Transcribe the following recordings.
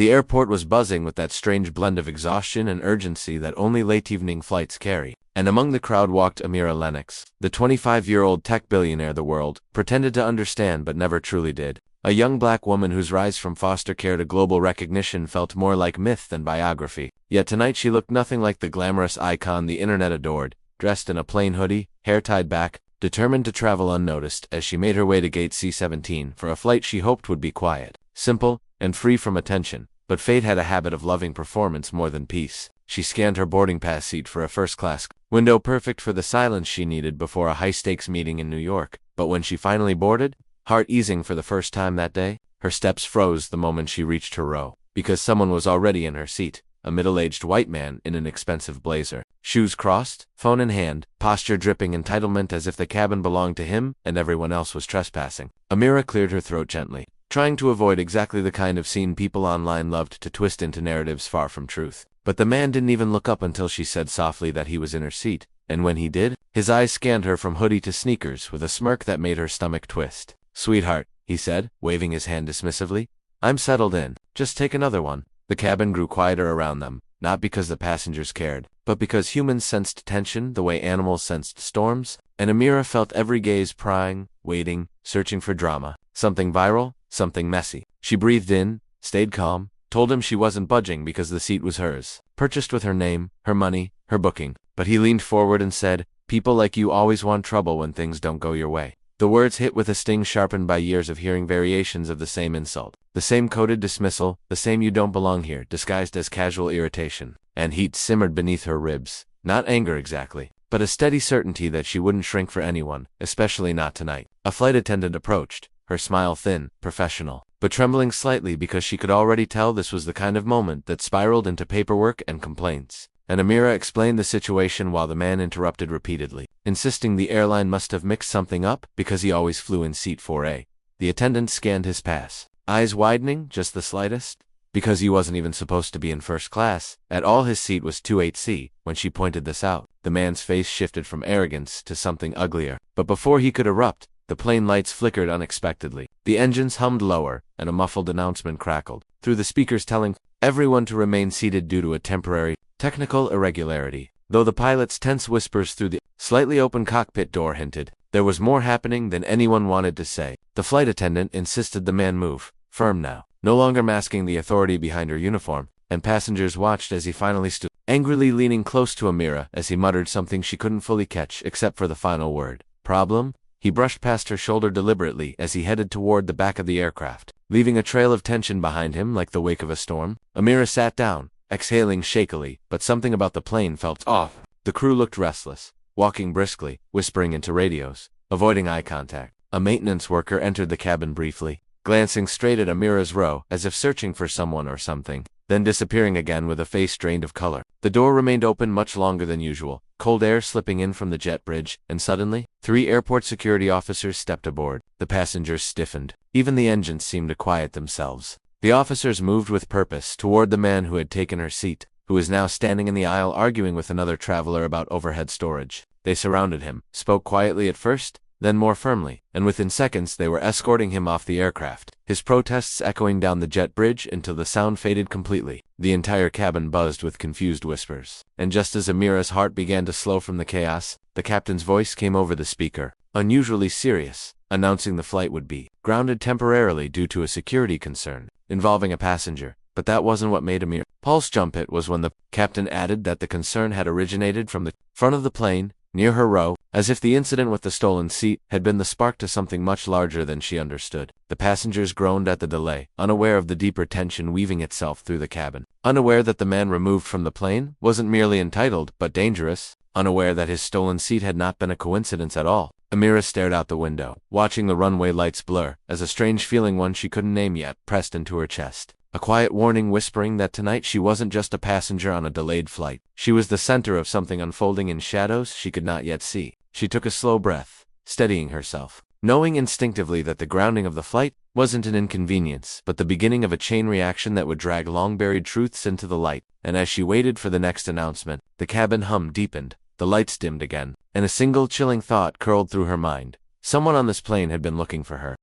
The airport was buzzing with that strange blend of exhaustion and urgency that only late evening flights carry. And among the crowd walked Amira Lennox, the 25-year-old tech billionaire the world pretended to understand but never truly did. A young black woman whose rise from foster care to global recognition felt more like myth than biography. Yet tonight she looked nothing like the glamorous icon the internet adored, dressed in a plain hoodie, hair tied back, determined to travel unnoticed as she made her way to gate C-17 for a flight she hoped would be quiet, simple, and free from attention. But fate had a habit of loving performance more than peace. She scanned her boarding pass seat for a first-class window perfect for the silence she needed before a high-stakes meeting in New York. But when she finally boarded, heart easing for the first time that day, her steps froze the moment she reached her row, because someone was already in her seat, a middle-aged white man in an expensive blazer, shoes crossed, phone in hand, posture dripping entitlement as if the cabin belonged to him and everyone else was trespassing. Amira cleared her throat gently, trying to avoid exactly the kind of scene people online loved to twist into narratives far from truth. But the man didn't even look up until she said softly that he was in her seat, and when he did, his eyes scanned her from hoodie to sneakers with a smirk that made her stomach twist. "Sweetheart," he said, waving his hand dismissively, "I'm settled in. Just take another one." The cabin grew quieter around them, not because the passengers cared, but because humans sensed tension the way animals sensed storms, and Amira felt every gaze prying, waiting, searching for drama. Something viral, something messy. She breathed in, stayed calm, told him she wasn't budging because the seat was hers, purchased with her name, her money, her booking. But he leaned forward and said, "People like you always want trouble when things don't go your way." The words hit with a sting sharpened by years of hearing variations of the same insult, the same coded dismissal, the same "you don't belong here" disguised as casual irritation. And heat simmered beneath her ribs, not anger exactly, but a steady certainty that she wouldn't shrink for anyone, especially not tonight. A flight attendant approached, her smile thin, professional, but trembling slightly because she could already tell this was the kind of moment that spiraled into paperwork and complaints. And Amira explained the situation while the man interrupted repeatedly, insisting the airline must have mixed something up because he always flew in seat 4A. The attendant scanned his pass, eyes widening just the slightest, because he wasn't even supposed to be in first class. At all his seat was 28C. When she pointed this out, the man's face shifted from arrogance to something uglier. But before he could erupt, the plane lights flickered unexpectedly. The engines hummed lower, and a muffled announcement crackled through the speakers telling everyone to remain seated due to a temporary technical irregularity. Though the pilot's tense whispers through the slightly open cockpit door hinted there was more happening than anyone wanted to say, the flight attendant insisted the man move, firm now, no longer masking the authority behind her uniform, and passengers watched as he finally stood, angrily leaning close to Amira as he muttered something she couldn't fully catch except for the final word. "Problem?" He brushed past her shoulder deliberately as he headed toward the back of the aircraft, leaving a trail of tension behind him like the wake of a storm. Amira sat down, exhaling shakily, but something about the plane felt off. The crew looked restless, walking briskly, whispering into radios, avoiding eye contact. A maintenance worker entered the cabin briefly, glancing straight at Amira's row as if searching for someone or something, then disappearing again with a face drained of color. The door remained open much longer than usual, cold air slipping in from the jet bridge, and suddenly, 3 airport security officers stepped aboard. The passengers stiffened. Even the engines seemed to quiet themselves. The officers moved with purpose toward the man who had taken her seat, who was now standing in the aisle arguing with another traveler about overhead storage. They surrounded him, spoke quietly at first, then more firmly, and within seconds they were escorting him off the aircraft, his protests echoing down the jet bridge until the sound faded completely. The entire cabin buzzed with confused whispers. And just as Amira's heart began to slow from the chaos, the captain's voice came over the speaker, unusually serious, announcing the flight would be grounded temporarily due to a security concern involving a passenger. But that wasn't what made Amira's pulse jump. It was when the captain added that the concern had originated from the front of the plane, near her row, as if the incident with the stolen seat had been the spark to something much larger than she understood. The passengers groaned at the delay, unaware of the deeper tension weaving itself through the cabin, unaware that the man removed from the plane wasn't merely entitled but dangerous, unaware that his stolen seat had not been a coincidence at all. Amira stared out the window, watching the runway lights blur, as a strange feeling, one she couldn't name yet, pressed into her chest. A quiet warning whispering that tonight she wasn't just a passenger on a delayed flight. She was the center of something unfolding in shadows she could not yet see. She took a slow breath, steadying herself, knowing instinctively that the grounding of the flight wasn't an inconvenience, but the beginning of a chain reaction that would drag long-buried truths into the light. And as she waited for the next announcement, the cabin hum deepened, the lights dimmed again, and a single chilling thought curled through her mind. Someone on this plane had been looking for her.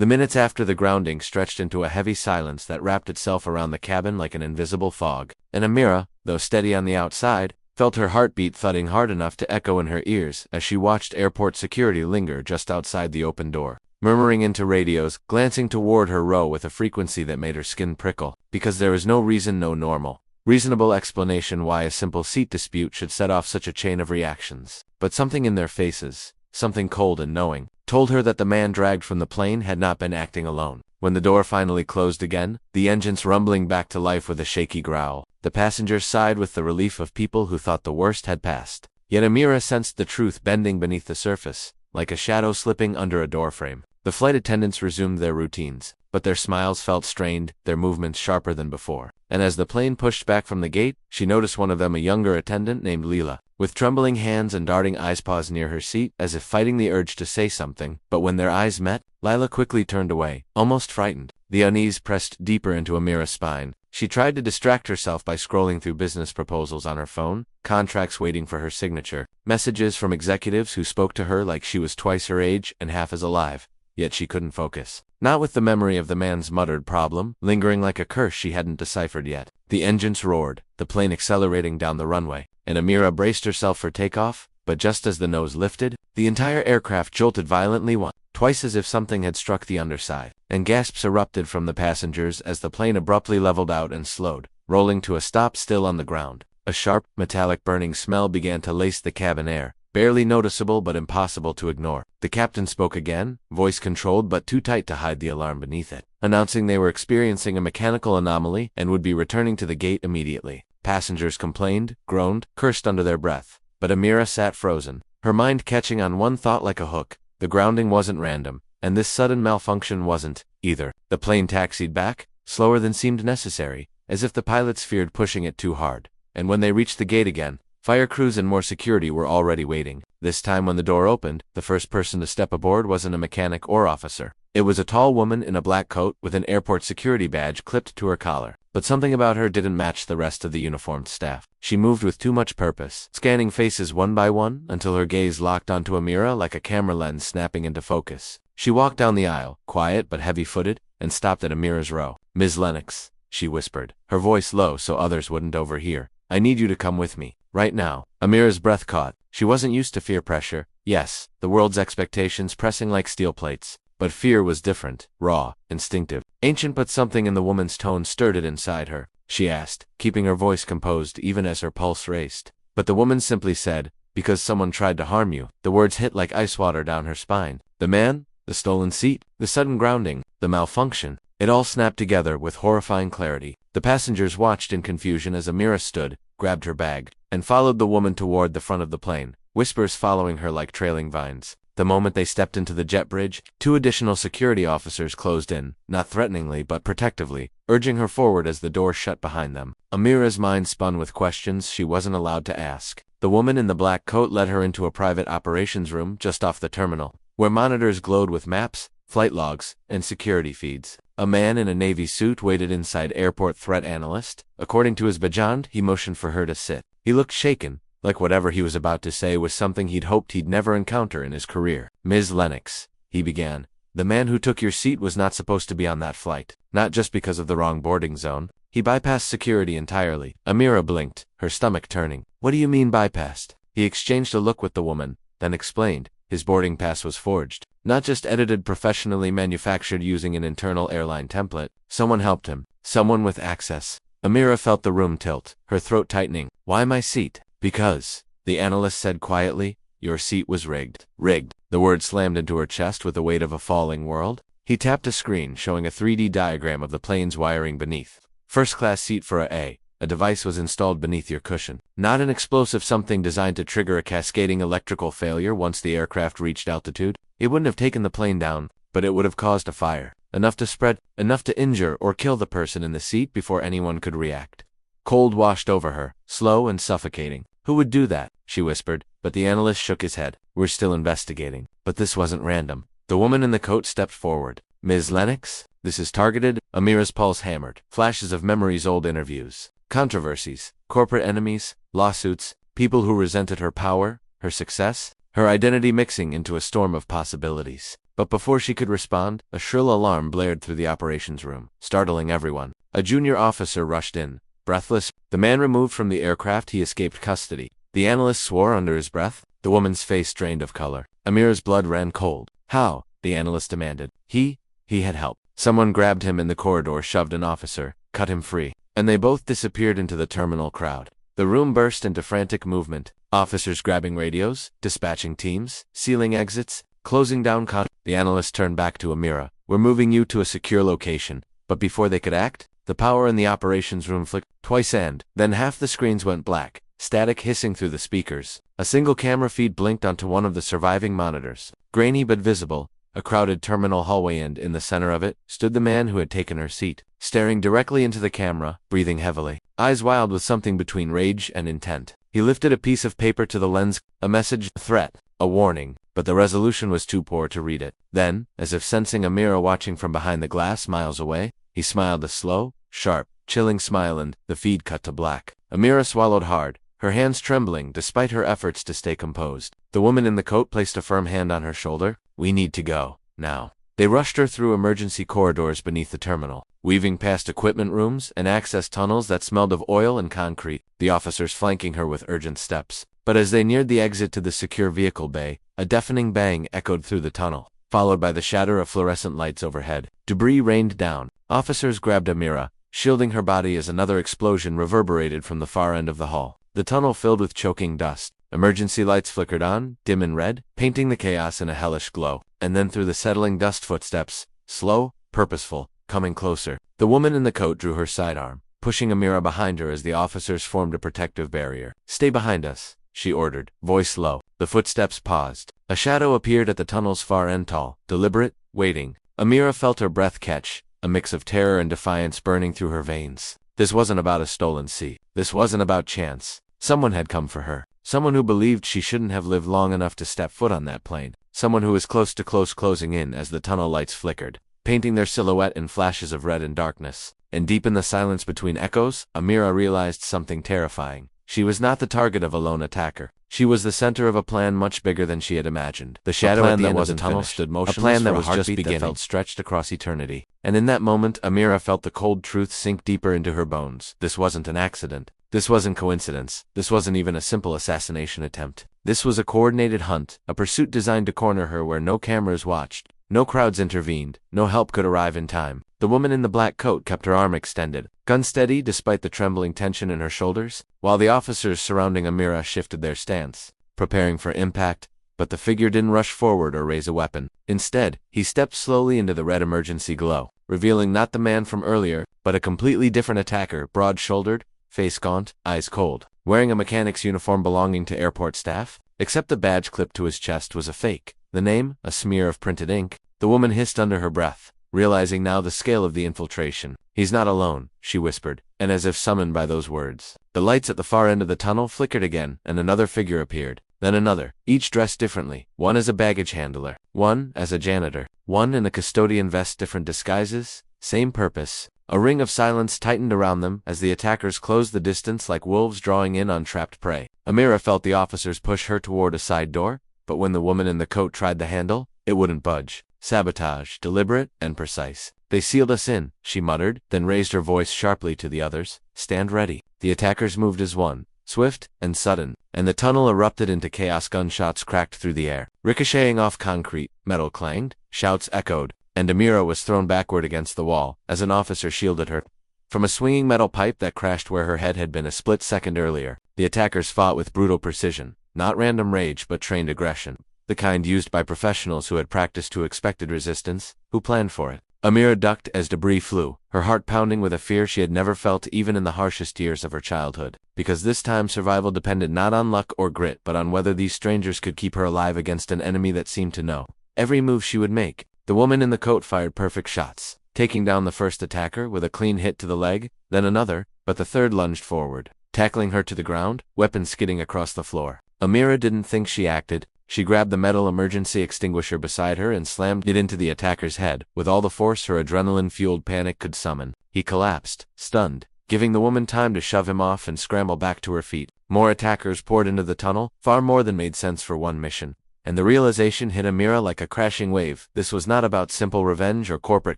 The minutes after the grounding stretched into a heavy silence that wrapped itself around the cabin like an invisible fog, and Amira, though steady on the outside, felt her heartbeat thudding hard enough to echo in her ears as she watched airport security linger just outside the open door, murmuring into radios, glancing toward her row with a frequency that made her skin prickle, because there was no reason, no reasonable explanation why a simple seat dispute should set off such a chain of reactions. But something in their faces, something cold and knowing, told her that the man dragged from the plane had not been acting alone. When the door finally closed again, the engines rumbling back to life with a shaky growl, the passengers sighed with the relief of people who thought the worst had passed. Yet Amira sensed the truth bending beneath the surface, like a shadow slipping under a doorframe. The flight attendants resumed their routines, but their smiles felt strained, their movements sharper than before. And as the plane pushed back from the gate, she noticed one of them, a younger attendant named Leela, with trembling hands and darting eyes, pause near her seat, as if fighting the urge to say something. But when their eyes met, Lila quickly turned away, almost frightened. The unease pressed deeper into Amira's spine. She tried to distract herself by scrolling through business proposals on her phone, contracts waiting for her signature, messages from executives who spoke to her like she was twice her age and half as alive. Yet she couldn't focus. Not with the memory of the man's muttered problem, lingering like a curse she hadn't deciphered yet. The engines roared, the plane accelerating down the runway, and Amira braced herself for takeoff, but just as the nose lifted, the entire aircraft jolted violently twice as if something had struck the underside, and gasps erupted from the passengers as the plane abruptly leveled out and slowed, rolling to a stop still on the ground. A sharp, metallic burning smell began to lace the cabin air, barely noticeable but impossible to ignore. The captain spoke again, voice controlled but too tight to hide the alarm beneath it, announcing they were experiencing a mechanical anomaly and would be returning to the gate immediately. Passengers complained, groaned, cursed under their breath, but Amira sat frozen, her mind catching on one thought like a hook. The grounding wasn't random, and this sudden malfunction wasn't, either. The plane taxied back, slower than seemed necessary, as if the pilots feared pushing it too hard. And when they reached the gate again, fire crews and more security were already waiting. This time when the door opened, the first person to step aboard wasn't a mechanic or officer. It was a tall woman in a black coat with an airport security badge clipped to her collar. But something about her didn't match the rest of the uniformed staff. She moved with too much purpose, scanning faces one by one until her gaze locked onto Amira like a camera lens snapping into focus. She walked down the aisle, quiet but heavy-footed, and stopped at Amira's row. "Ms. Lennox," she whispered, her voice low so others wouldn't overhear. "I need you to come with me. Right now." Amira's breath caught. She wasn't used to fear pressure. Yes, the world's expectations pressing like steel plates. But fear was different, raw, instinctive, ancient, but something in the woman's tone stirred it inside her. She asked, keeping her voice composed even as her pulse raced. But the woman simply said, "Because someone tried to harm you." The words hit like ice water down her spine. The man, the stolen seat, the sudden grounding, the malfunction. It all snapped together with horrifying clarity. The passengers watched in confusion as Amira stood, grabbed her bag, and followed the woman toward the front of the plane, whispers following her like trailing vines. The moment they stepped into the jet bridge, 2 additional security officers closed in, not threateningly but protectively, urging her forward as the door shut behind them. Amira's mind spun with questions she wasn't allowed to ask. The woman in the black coat led her into a private operations room just off the terminal, where monitors glowed with maps, flight logs, and security feeds. A man in a navy suit waited inside airport threat analyst. According to his bajand, he motioned for her to sit. He looked shaken, like whatever he was about to say was something he'd hoped he'd never encounter in his career. "Ms. Lennox," he began, "the man who took your seat was not supposed to be on that flight. Not just because of the wrong boarding zone. He bypassed security entirely." Amira blinked, her stomach turning. "What do you mean bypassed?" He exchanged a look with the woman, then explained. His boarding pass was forged. Not just edited, professionally manufactured using an internal airline template. Someone helped him. Someone with access. Amira felt the room tilt, her throat tightening. "Why my seat?" "Because," the analyst said quietly, "your seat was rigged." Rigged. The word slammed into her chest with the weight of a falling world. He tapped a screen showing a 3D diagram of the plane's wiring beneath. "First-class seat for a device was installed beneath your cushion. Not an explosive, something designed to trigger a cascading electrical failure once the aircraft reached altitude. It wouldn't have taken the plane down, but it would have caused a fire. Enough to spread, enough to injure or kill the person in the seat before anyone could react." Cold washed over her, slow and suffocating. "Who would do that?" she whispered, but the analyst shook his head. "We're still investigating." But this wasn't random. The woman in the coat stepped forward. "Ms. Lennox, this is targeted." Amira's pulse hammered. Flashes of memories, old interviews, controversies, corporate enemies, lawsuits, people who resented her power, her success. her identity mixing into a storm of possibilities. But before she could respond, a shrill alarm blared through the operations room, startling everyone. A junior officer rushed in, breathless. The man removed from the aircraft, he escaped custody. The analyst swore under his breath. The woman's face drained of color. Amira's blood ran cold. How? The analyst demanded. He had help. Someone grabbed him in the corridor, shoved an officer, cut him free, and they both disappeared into the terminal crowd. The room burst into frantic movement. Officers grabbing radios, dispatching teams, sealing exits, closing down The analyst turned back to Amira. We're moving you to a secure location. But before they could act, the power in the operations room flicked twice and then half the screens went black, static hissing through the speakers. A single camera feed blinked onto one of the surviving monitors. Grainy but visible, a crowded terminal hallway, and in the center of it stood the man who had taken her seat, staring directly into the camera, breathing heavily, eyes wild with something between rage and intent. He lifted a piece of paper to the lens, a message, a threat, a warning, but the resolution was too poor to read it. Then, as if sensing Amira watching from behind the glass miles away, he smiled a slow, sharp, chilling smile, and the feed cut to black. Amira swallowed hard, her hands trembling despite her efforts to stay composed. The woman in the coat placed a firm hand on her shoulder. We need to go, now. They rushed her through emergency corridors beneath the terminal, weaving past equipment rooms and access tunnels that smelled of oil and concrete, the officers flanking her with urgent steps. But as they neared the exit to the secure vehicle bay, a deafening bang echoed through the tunnel, followed by the shatter of fluorescent lights overhead. Debris rained down. Officers grabbed Amira, shielding her body as another explosion reverberated from the far end of the hall. The tunnel filled with choking dust. Emergency lights flickered on, dim and red, painting the chaos in a hellish glow. And then through the settling dust, footsteps, slow, purposeful, coming closer. The woman in the coat drew her sidearm, pushing Amira behind her as the officers formed a protective barrier. Stay behind us, she ordered, voice low. The footsteps paused. A shadow appeared at the tunnel's far end, tall, deliberate, waiting. Amira felt her breath catch, a mix of terror and defiance burning through her veins. This wasn't about a stolen seat. This wasn't about chance. Someone had come for her. Someone who believed she shouldn't have lived long enough to step foot on that plane. Someone who was close to closing in as the tunnel lights flickered, painting their silhouette in flashes of red and darkness. And deep in the silence between echoes, Amira realized something terrifying. She was not the target of a lone attacker. She was the center of a plan much bigger than she had imagined. The shadow at the end of the tunnel stood motionless, a plan that was just beginning, that felt stretched across eternity. And in that moment, Amira felt the cold truth sink deeper into her bones. This wasn't an accident. This wasn't coincidence. This wasn't even a simple assassination attempt. This was a coordinated hunt, a pursuit designed to corner her where no cameras watched, no crowds intervened, no help could arrive in time. The woman in the black coat kept her arm extended, gun steady despite the trembling tension in her shoulders, while the officers surrounding Amira shifted their stance, preparing for impact. But the figure didn't rush forward or raise a weapon. Instead, he stepped slowly into the red emergency glow, revealing not the man from earlier, but a completely different attacker, broad-shouldered, face gaunt, eyes cold, wearing a mechanic's uniform belonging to airport staff, except the badge clipped to his chest was a fake. The name, a smear of printed ink. The woman hissed under her breath, realizing now the scale of the infiltration. He's not alone, she whispered, and as if summoned by those words, the lights at the far end of the tunnel flickered again, and another figure appeared. Then another, each dressed differently, one as a baggage handler, one as a janitor, one in a custodian vest, different disguises, same purpose. A ring of silence tightened around them as the attackers closed the distance like wolves drawing in on trapped prey. Amira felt the officers push her toward a side door, but when the woman in the coat tried the handle, it wouldn't budge. Sabotage, deliberate and precise. They sealed us in, she muttered, then raised her voice sharply to the others. Stand ready. The attackers moved as one, swift and sudden, and the tunnel erupted into chaos. Gunshots cracked through the air, ricocheting off concrete, metal clanged, shouts echoed, and Amira was thrown backward against the wall as an officer shielded her from a swinging metal pipe that crashed where her head had been a split second earlier. The attackers fought with brutal precision, not random rage but trained aggression, the kind used by professionals who had practiced to expected resistance, who planned for it. Amira ducked as debris flew, her heart pounding with a fear she had never felt even in the harshest years of her childhood, because this time survival depended not on luck or grit but on whether these strangers could keep her alive against an enemy that seemed to know every move she would make. The woman in the coat fired perfect shots, taking down the first attacker with a clean hit to the leg, then another, but the third lunged forward, tackling her to the ground, weapon skidding across the floor. Amira didn't think she acted. She grabbed the metal emergency extinguisher beside her and slammed it into the attacker's head, with all the force her adrenaline-fueled panic could summon. He collapsed, stunned, giving the woman time to shove him off and scramble back to her feet. More attackers poured into the tunnel, far more than made sense for one mission. And the realization hit Amira like a crashing wave. This was not about simple revenge or corporate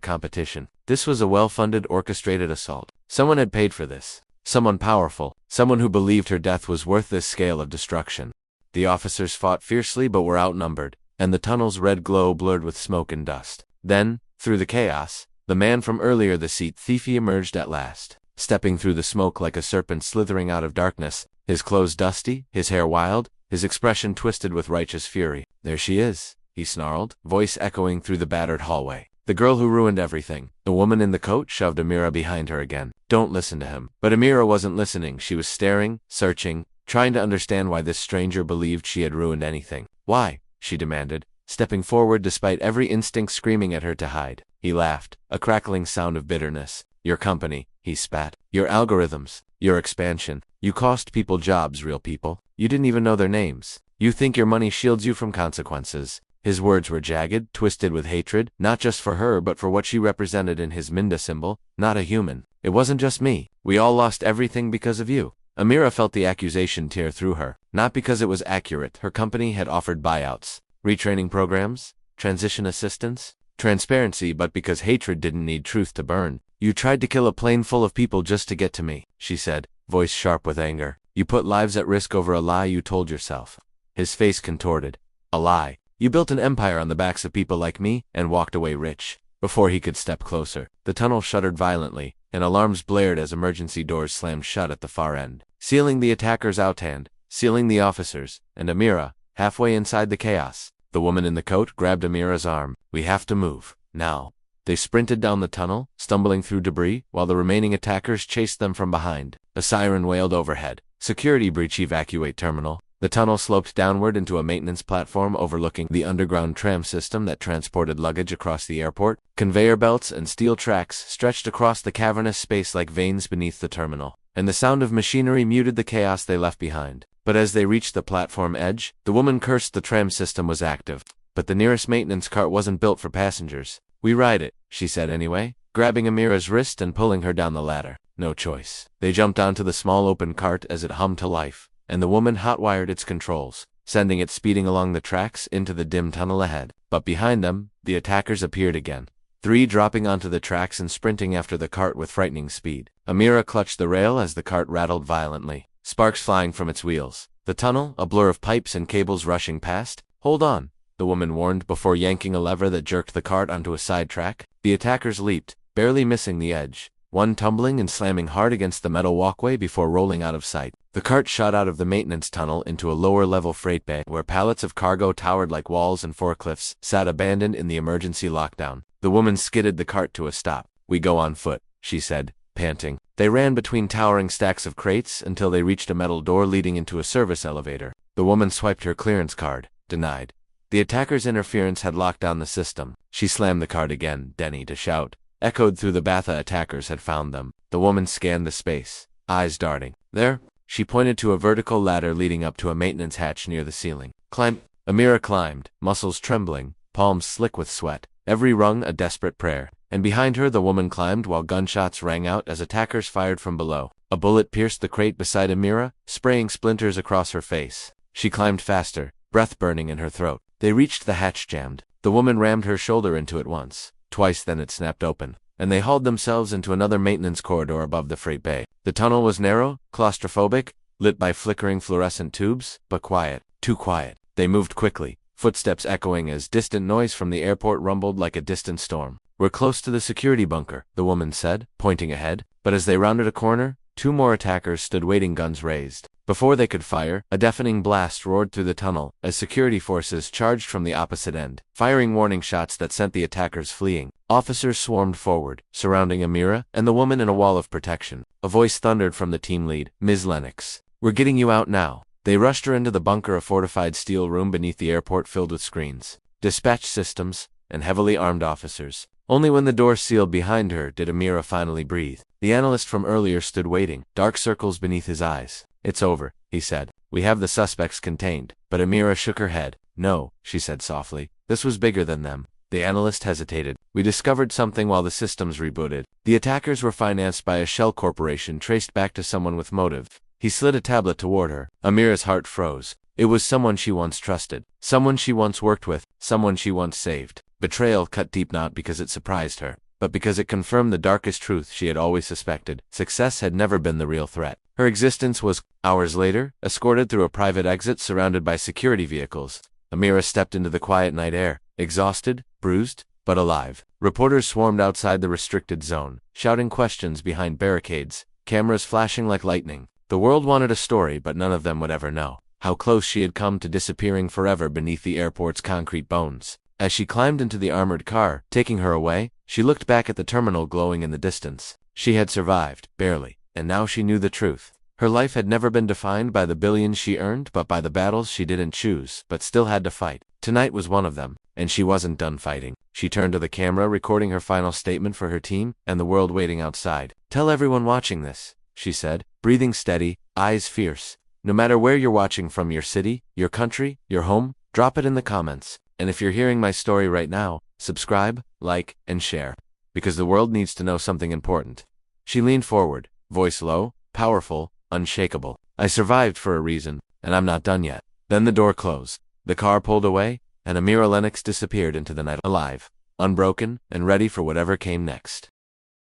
competition. This was a well-funded, orchestrated assault. Someone had paid for this. Someone powerful. Someone who believed her death was worth this scale of destruction. The officers fought fiercely but were outnumbered, and the tunnel's red glow blurred with smoke and dust. Then, through the chaos, the man from earlier, the seat thief, emerged at last, stepping through the smoke like a serpent slithering out of darkness, his clothes dusty, his hair wild, his expression twisted with righteous fury. "There she is," he snarled, voice echoing through the battered hallway. "The girl who ruined everything." The woman in the coat shoved Amira behind her again. "Don't listen to him." But Amira wasn't listening. She was staring, searching, trying to understand why this stranger believed she had ruined anything. "Why?" she demanded, stepping forward despite every instinct screaming at her to hide. He laughed, a crackling sound of bitterness. "Your company," he spat. "Your algorithms. Your expansion. You cost people jobs, real people. You didn't even know their names. You think your money shields you from consequences." His words were jagged, twisted with hatred, not just for her but for what she represented in his Minda symbol. "Not a human. It wasn't just me. We all lost everything because of you." Amira felt the accusation tear through her. Not because it was accurate. Her company had offered buyouts, retraining programs, transition assistance, transparency, but because hatred didn't need truth to burn. "You tried to kill a plane full of people just to get to me," she said, voice sharp with anger. "You put lives at risk over a lie you told yourself." His face contorted. "A lie. You built an empire on the backs of people like me and walked away rich." Before he could step closer, the tunnel shuddered violently, and alarms blared as emergency doors slammed shut at the far end, sealing the attackers outhand, sealing the officers, and Amira, halfway inside the chaos. The woman in the coat grabbed Amira's arm. "We have to move. Now." They sprinted down the tunnel, stumbling through debris, while the remaining attackers chased them from behind. A siren wailed overhead. "Security breach, evacuate terminal." The tunnel sloped downward into a maintenance platform overlooking the underground tram system that transported luggage across the airport. Conveyor belts and steel tracks stretched across the cavernous space like veins beneath the terminal, and the sound of machinery muted the chaos they left behind. But as they reached the platform edge, the woman cursed. The tram system was active, but the nearest maintenance cart wasn't built for passengers. "We ride it," she said anyway, grabbing Amira's wrist and pulling her down the ladder. No choice. They jumped onto the small open cart as it hummed to life, and the woman hotwired its controls, sending it speeding along the tracks into the dim tunnel ahead. But behind them, the attackers appeared again, 3 dropping onto the tracks and sprinting after the cart with frightening speed. Amira clutched the rail as the cart rattled violently, sparks flying from its wheels. The tunnel, a blur of pipes and cables rushing past. "Hold on," the woman warned before yanking a lever that jerked the cart onto a side track. The attackers leaped, barely missing the edge, one tumbling and slamming hard against the metal walkway before rolling out of sight. The cart shot out of the maintenance tunnel into a lower-level freight bay where pallets of cargo towered like walls and forklifts sat abandoned in the emergency lockdown. The woman skidded the cart to a stop. "We go on foot," she said, panting. They ran between towering stacks of crates until they reached a metal door leading into a service elevator. The woman swiped her clearance card. Denied. The attackers' interference had locked down the system. She slammed the cart again. "Denny," to shout, echoed through the Batha. Attackers had found them. The woman scanned the space, eyes darting. "There." She pointed to a vertical ladder leading up to a maintenance hatch near the ceiling. "Climb." Amira climbed, muscles trembling, palms slick with sweat, every rung a desperate prayer. And behind her the woman climbed while gunshots rang out as attackers fired from below. A bullet pierced the crate beside Amira, spraying splinters across her face. She climbed faster, breath burning in her throat. They reached the hatch jammed. The woman rammed her shoulder into it once, twice, then it snapped open, and they hauled themselves into another maintenance corridor above the freight bay. The tunnel was narrow, claustrophobic, lit by flickering fluorescent tubes, but quiet. Too quiet. They moved quickly, footsteps echoing as distant noise from the airport rumbled like a distant storm. "We're close to the security bunker," the woman said, pointing ahead. But as they rounded a corner, 2 more attackers stood waiting, guns raised. Before they could fire, a deafening blast roared through the tunnel as security forces charged from the opposite end, firing warning shots that sent the attackers fleeing. Officers swarmed forward, surrounding Amira and the woman in a wall of protection. A voice thundered from the team lead, "Ms. Lennox, we're getting you out now." They rushed her into the bunker, a fortified steel room beneath the airport filled with screens, dispatch systems, and heavily armed officers. Only when the door sealed behind her did Amira finally breathe. The analyst from earlier stood waiting, dark circles beneath his eyes. "It's over," he said. "We have the suspects contained." But Amira shook her head. "No," she said softly. "This was bigger than them." The analyst hesitated. "We discovered something while the systems rebooted. The attackers were financed by a shell corporation traced back to someone with motive." He slid a tablet toward her. Amira's heart froze. It was someone she once trusted, someone she once worked with, someone she once saved. Betrayal cut deep not because it surprised her, but because it confirmed the darkest truth she had always suspected. Success had never been the real threat. Her existence was, hours later, escorted through a private exit surrounded by security vehicles. Amira stepped into the quiet night air, exhausted, bruised, but alive. Reporters swarmed outside the restricted zone, shouting questions behind barricades, cameras flashing like lightning. The world wanted a story, but none of them would ever know how close she had come to disappearing forever beneath the airport's concrete bones. As she climbed into the armored car, taking her away, she looked back at the terminal glowing in the distance. She had survived, barely, and now she knew the truth. Her life had never been defined by the billions she earned, but by the battles she didn't choose, but still had to fight. Tonight was one of them, and she wasn't done fighting. She turned to the camera, recording her final statement for her team and the world waiting outside. "Tell everyone watching this," she said, breathing steady, eyes fierce. "No matter where you're watching from, your city, your country, your home, drop it in the comments. And if you're hearing my story right now, subscribe, like, and share. Because the world needs to know something important." She leaned forward, voice low, powerful, unshakable. "I survived for a reason, and I'm not done yet." Then the door closed. The car pulled away, and Amira Lennox disappeared into the night alive, unbroken, and ready for whatever came next.